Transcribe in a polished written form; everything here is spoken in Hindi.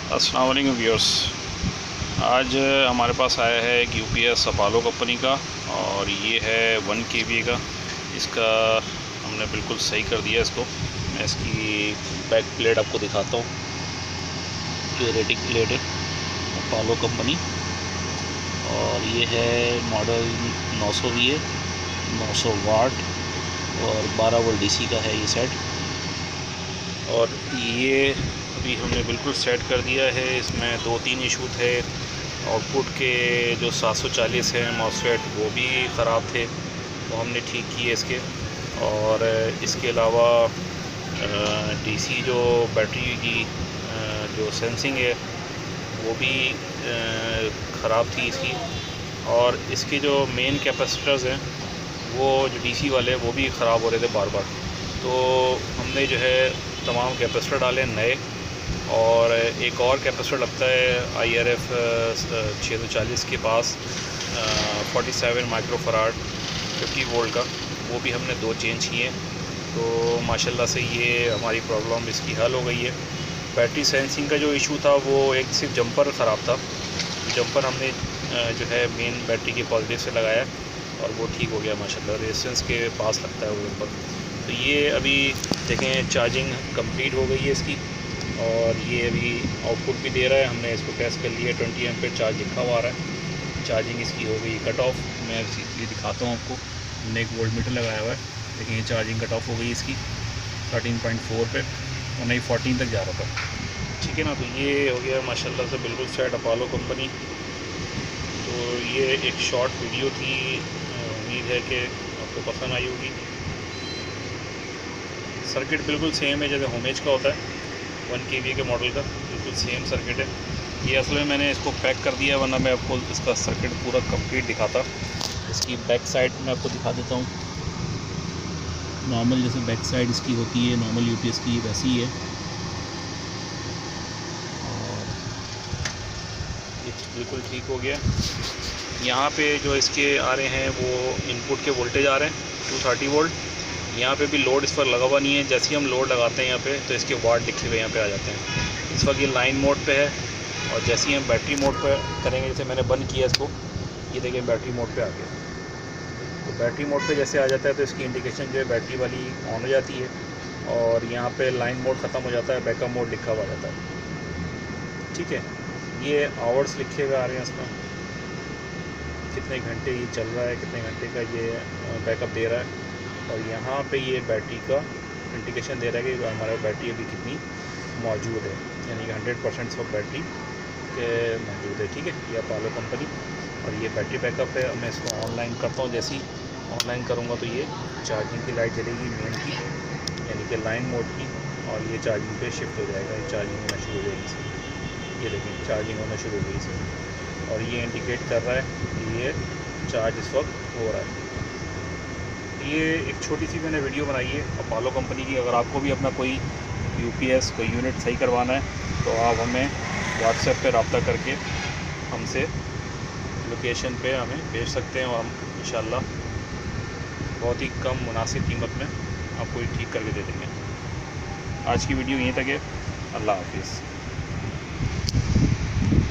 अस्सलाम वालेकुम व्यूअर्स। आज हमारे पास आया है एक यूपीएस अपोलो कंपनी का और ये है 1 kVA का। इसका हमने बिल्कुल सही कर दिया इसको। मैं इसकी बैक प्लेट आपको दिखाता हूँ। ये रेटिंग प्लेट है अपोलो कंपनी और ये है मॉडल 900 VA 900 वाट और 12 वोल्ट DC का है ये सेट। और ये अभी हमने बिल्कुल सेट कर दिया है। इसमें 2-3 इशू थे। आउटपुट के जो 740 हैं मॉसफेट वो भी ख़राब थे, तो हमने ठीक किए इसके। और इसके अलावा DC जो बैटरी की जो सेंसिंग है वो भी ख़राब थी इसकी। और इसके जो मेन कैपेसिटर्स हैं वो जो DC वाले वो भी ख़राब हो रहे थे बार बार। तो हमने जो है तमाम कैपेसिटर डाले नए, और एक और कैपेसिटर लगता है IRF 640 के पास 47 माइक्रोफराड 50 वोल्ट का, वो भी हमने 2 चेंज किए। तो माशाल्लाह से ये हमारी प्रॉब्लम इसकी हल हो गई है। बैटरी सेंसिंग का जो इशू था वो एक सिर्फ जंपर ख़राब था। जंपर हमने जो है मेन बैटरी के पॉजिटिव से लगाया और वो ठीक हो गया माशाल्लाह। रेजिस्टेंस के पास लगता है वो जंपर। तो ये अभी देखें चार्जिंग कंप्लीट हो गई है इसकी, और ये अभी आउटपुट भी दे रहा है। हमने इसको टेस्ट कर लिया, 20 एम्पीयर चार्ज लिखा हुआ आ रहा है। चार्जिंग इसकी हो गई कट ऑफ। मैं ये दिखाता हूँ आपको। हमने एक वोल्ट मीटर लगाया हुआ है, लेकिन ये चार्जिंग कट ऑफ हो गई इसकी 13.4 पे, और नहीं 14 तक जा रहा था। ठीक है ना। तो ये हो गया माशाल्लाह से बिल्कुल सेट अपोलो कंपनी। तो ये एक शॉर्ट वीडियो थी, उम्मीद है कि आपको पसंद आई होगी। सर्किट बिल्कुल सेम है जैसे होमेज का होता है 1 kVA के मॉडल का, बिल्कुल सेम सर्किट है। ये असल में मैंने इसको पैक कर दिया, वरना मैं आपको इसका सर्किट पूरा कंप्लीट दिखाता। इसकी बैक साइड मैं आपको दिखा देता हूँ। नॉर्मल जैसे बैक साइड इसकी होती है नॉर्मल यूपीएस की, वैसी ही है। और ये बिल्कुल ठीक हो गया। यहाँ पे जो इसके आ रहे हैं वो इनपुट के वोल्टेज आ रहे हैं 230 वोल्ट। यहाँ पे भी लोड इस पर लगा हुआ नहीं है। जैसे ही हम लोड लगाते हैं यहाँ पे, तो इसके वाट लिखे हुए यहाँ पे आ जाते हैं। इस वक्त ये लाइन मोड पे है, और जैसे ही हम बैटरी मोड पे करेंगे, जैसे मैंने बंद किया इसको, ये देखिए बैटरी मोड पे आ गया। तो बैटरी मोड पे जैसे आ जाता है तो इसकी इंडिकेशन जो है बैटरी वाली ऑन हो जाती है, और यहाँ पे लाइन मोड ख़त्म हो जाता है, बैकअप मोड लिखा हुआ जाता है। ठीक है। ये आवर्स लिखे हुए आ रहे हैं इसमें, कितने घंटे ये चल रहा है, कितने घंटे का ये बैकअप दे रहा है। और यहाँ पे ये बैटरी का इंडिकेशन दे रहा है कि हमारा बैटरी अभी कितनी मौजूद है, यानी कि 100% सब बैटरी के मौजूद है। ठीक है। ये अपोलो कंपनी, और ये बैटरी बैकअप है। मैं इसको ऑनलाइन करता हूँ। जैसे ही ऑनलाइन करूँगा तो ये चार्जिंग की लाइट जलेगी मेन की, यानी कि लाइन मोड की, और ये चार्जिंग पे शिफ्ट हो जाएगा। ये चार्जिंग होना शुरू हो जाएगी इसकी। ये देखिए चार्जिंग होना शुरू हो गई इसमें, और ये इंडिकेट कर रहा है कि ये चार्ज इस वक्त हो रहा है। ये एक छोटी सी मैंने वीडियो बनाई है अपोलो कंपनी की। अगर आपको भी अपना कोई यूपीएस कोई यूनिट सही करवाना है तो आप हमें व्हाट्सएप पे रब्ता करके हमसे लोकेशन पे हमें भेज सकते हैं, और हम इंशाल्लाह बहुत ही कम मुनासिब कीमत में आपको ये ठीक करके दे देंगे। आज की वीडियो यहीं तक है। अल्लाह हाफिज़।